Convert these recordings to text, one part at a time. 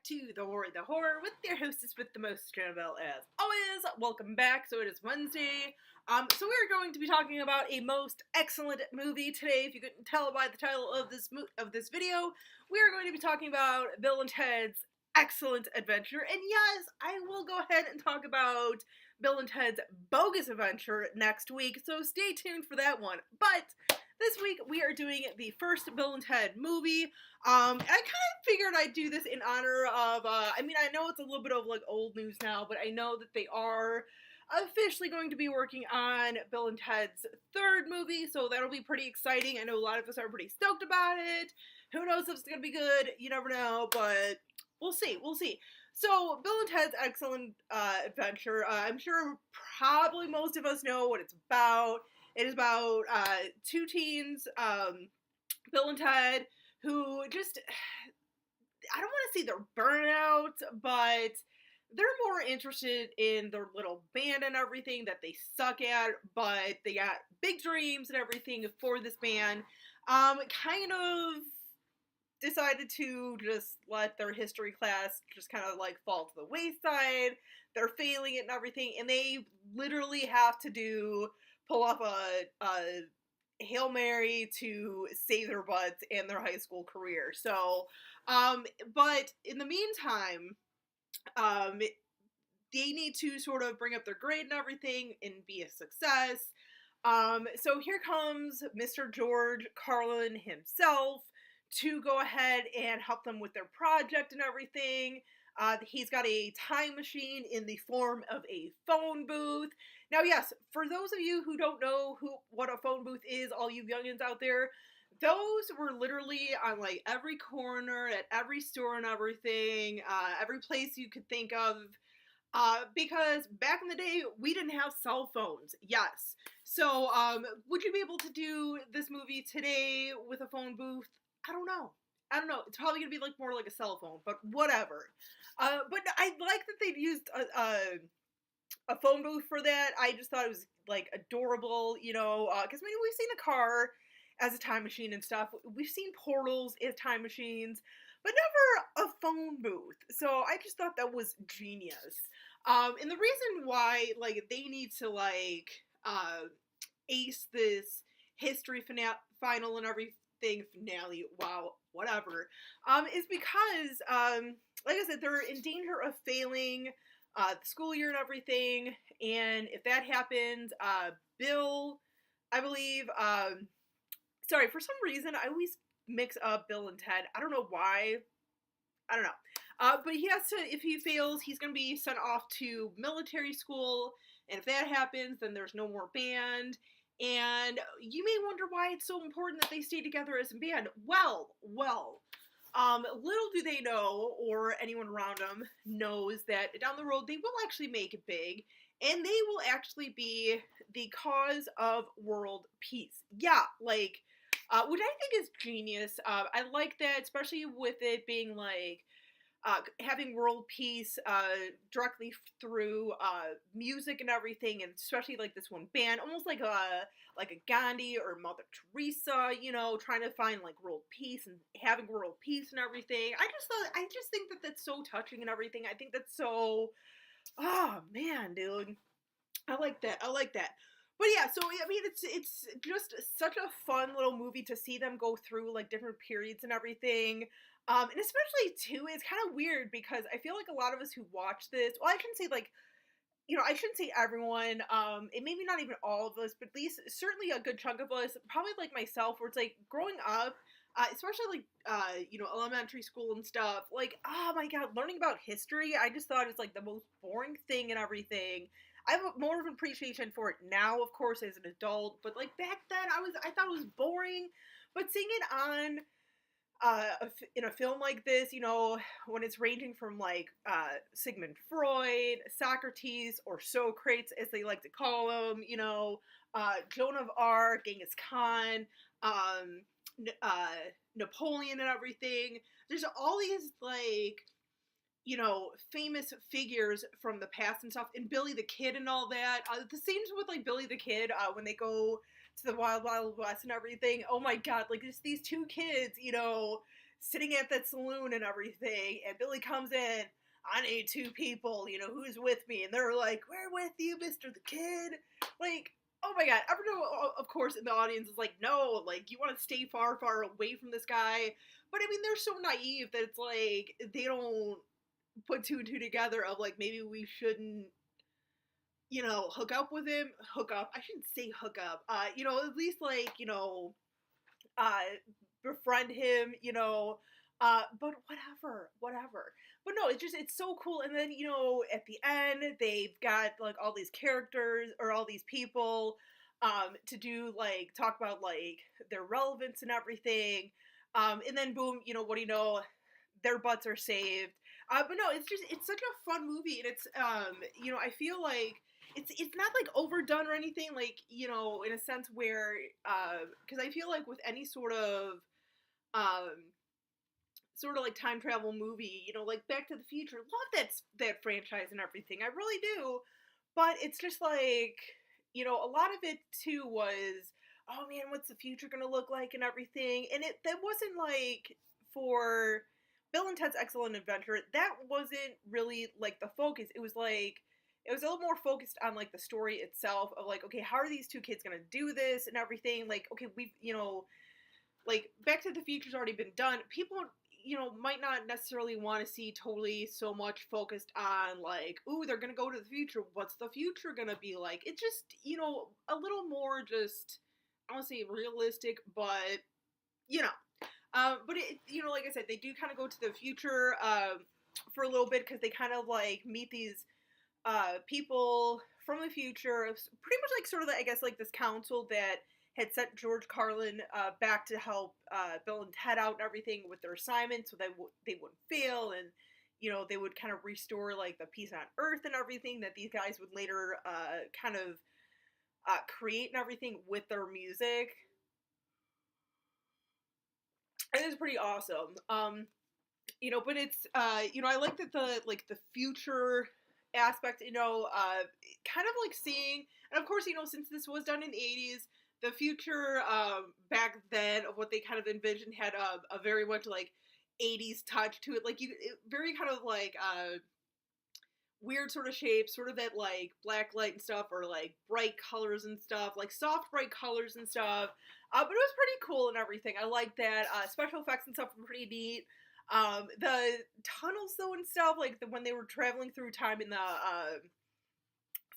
to The Horror with your hostess with the most, Janabelle, as always. Welcome back. So it is Wednesday. So we're going to be talking about a most excellent movie today. If you couldn't tell by the title of this video, we are going to be talking about Bill and Ted's Excellent Adventure. And yes, I will go ahead and talk about Bill and Ted's Bogus Adventure next week, so stay tuned for that one. But this week we are doing the first Bill and Ted movie. I kind of figured I'd do this in honor of, I know it's a little bit of like old news now, but I know that they are officially going to be working on Bill and Ted's third movie, so that'll be pretty exciting. I know a lot of us are pretty stoked about it. Who knows if it's going to be good? You never know, but we'll see. So, Bill and Ted's Excellent Adventure, I'm sure probably most of us know what it's about. It is about two teens, Bill and Ted, who just, I don't want to say they're burnout, but they're more interested in their little band and everything that they suck at, but they got big dreams and everything for this band. Kind of decided to just let their history class just kind of like fall to the wayside. They're failing it and everything, and they literally have to pull off a Hail Mary to save their butts and their high school career. So, but in the meantime, they need to sort of bring up their grade and everything and be a success. So here comes Mr. George Carlin himself to go ahead and help them with their project and everything. He's got a time machine in the form of a phone booth. Now, yes, for those of you who don't know what a phone booth is, all you youngins out there, those were literally on like every corner, at every store and everything, every place you could think of. Because back in the day, we didn't have cell phones. Yes. So, would you be able to do this movie today with a phone booth? I don't know. It's probably gonna be like more like a cell phone, but whatever. But I like that they'd used a phone booth for that. I just thought it was like adorable, because we've seen a car as a time machine and stuff. We've seen portals as time machines, but never a phone booth. So I just thought that was genius. And the reason why like they need to like ace this history final and everything finale, wow, whatever, is because like I said, they're in danger of failing the school year and everything, and if that happens, Bill, I believe, sorry, for some reason I always mix up Bill and Ted. I don't know why. I don't know. But he has to, if he fails, he's going to be sent off to military school, and if that happens, then there's no more band. And you may wonder why it's so important that they stay together as a band. Well, little do they know, or anyone around them knows, that down the road they will actually make it big, and they will actually be the cause of world peace. Yeah, like, which I think is genius. I like that, especially with it being like, having world peace directly through music and everything, and especially like this one band, almost like a Gandhi or Mother Teresa, trying to find like world peace and having world peace and everything. I just think that that's so touching and everything. I think that's so, oh man, dude, I like that. But yeah, so it's just such a fun little movie to see them go through like different periods and everything. And especially too, it's kind of weird because I feel like a lot of us who watch this, well, I shouldn't say like, I shouldn't say everyone, and maybe not even all of us, but at least certainly a good chunk of us, probably like myself, where it's like growing up, especially like, elementary school and stuff, like, oh my god, learning about history, I just thought it's like the most boring thing and everything. I have more of an appreciation for it now, of course, as an adult, but like back then, I thought it was boring. But seeing it on in a film like this, when it's ranging from like Sigmund Freud, Socrates, or Socrates, as they like to call him, Joan of Arc, Genghis Khan, Napoleon, and everything. There's all these like, famous figures from the past and stuff, and Billy the Kid and all that. The scenes with like Billy the Kid when they go to the Wild Wild West and everything. Oh my god, like just these two kids, sitting at that saloon and everything, and Billy comes in. I need two people, who's with me? And they're like, we're with you, Mr. the Kid. Like, oh my god. Everyone, of course, in the audience is like, no, like, you want to stay far, far away from this guy. But I mean, they're so naive that it's like, they don't put two and two together of like, maybe we shouldn't, hook up with him. Hook up. I shouldn't say hook up. At least like, uh, befriend him, but whatever. But no, it's so cool. And then, at the end, they've got like all these characters or all these people, to do like, talk about like their relevance and everything. And then boom, what do you know? Their butts are saved. But no, it's such a fun movie. And it's, I feel like, it's not like overdone or anything, like, in a sense where, because I feel like with any um sort of like time travel movie, like Back to the Future, love that franchise and everything, I really do. But it's just like, a lot of it too was, oh man, what's the future gonna look like and everything, and that wasn't like, for Bill and Ted's Excellent Adventure, that wasn't really like the focus. It was like, it was a little more focused on like the story itself of like, okay, how are these two kids gonna do this and everything, like, okay, we've, like Back to the Future's already been done. People, might not necessarily want to see totally so much focused on like, ooh, they're gonna go to the future. What's the future gonna be like? It's just, a little more just, I don't want to say realistic, but but it, like I said, they do kind of go to the future for a little bit because they kind of like meet these people from the future, pretty much like sort of, I guess, like this council that had sent George Carlin back to help Bill and Ted out and everything with their assignments, so they wouldn't fail, and they would kind of restore like the peace on Earth and everything that these guys would later kind of create and everything with their music. It is pretty awesome. But it's I like that the future aspect, kind of like seeing, and of course, since this was done in the 80s, the future back then of what they kind of envisioned had a very much like 80s touch to it, like very kind of like weird sort of shapes, sort of that like black light and stuff, or like bright colors and stuff, like soft bright colors and stuff. But it was pretty cool and everything. I like that. Special effects and stuff were pretty neat. The tunnels though and stuff, like when they were traveling through time in the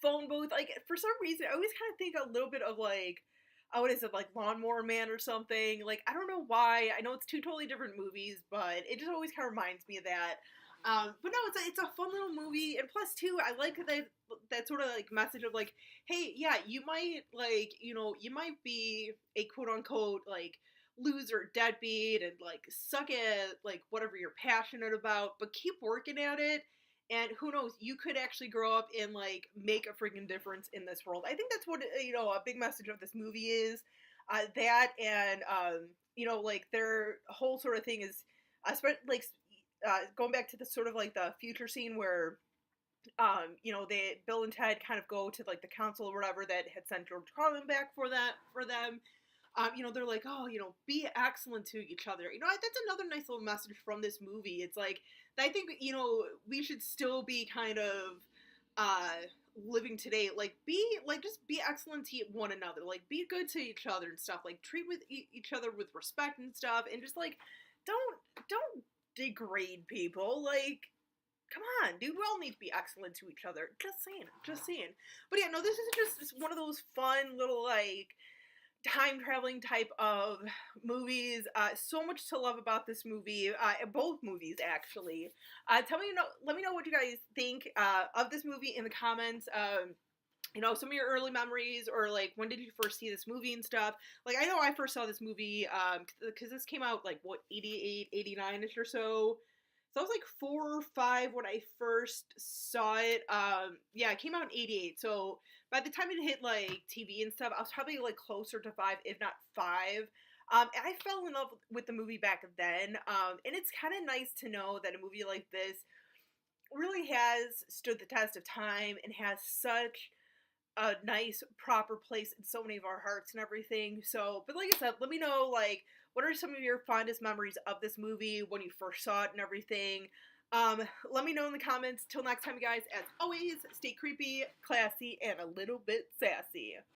phone booth, like for some reason I always kind of think a little bit of like, what is it, like Lawnmower Man or something? Like, I don't know why. I know it's two totally different movies, but it just always kind of reminds me of that. But no, it's a fun little movie, and plus too, I like that sort of like message of like, hey, yeah, you might like, you might be a quote unquote like loser, deadbeat, and like suck at like whatever you're passionate about, but keep working at it. And who knows, you could actually grow up and like make a freaking difference in this world. I think that's what a big message of this movie is. That and like their whole sort of thing is, like going back to the sort of like the future scene where they Bill and Ted kind of go to like the council or whatever that had sent George Carlin back for them. They're like, oh, be excellent to each other. That's another nice little message from this movie. It's like, I think, we should still be kind of living today. Like, just be excellent to one another. Like, be good to each other and stuff. Like, treat with each other with respect and stuff. And just, like, don't degrade people. Like, come on, dude, we all need to be excellent to each other. Just saying. But yeah, no, this is just one of those fun little, like, time traveling type of movies. So much to love about this movie. Both movies actually. Let me know what you guys think of this movie in the comments. Some of your early memories, or like when did you first see this movie and stuff. Like, I know I first saw this movie because this came out like what, 88, 89ish or so. So I was like 4 or 5 when I first saw it. Yeah, it came out in 88. So by the time it hit like TV and stuff, I was probably like closer to 5, if not 5. And I fell in love with the movie back then. And it's kind of nice to know that a movie like this really has stood the test of time and has such a nice, proper place in so many of our hearts and everything. So, but like I said, let me know, like, what are some of your fondest memories of this movie when you first saw it and everything. Let me know in the comments. Till next time, guys, as always, stay creepy, classy, and a little bit sassy.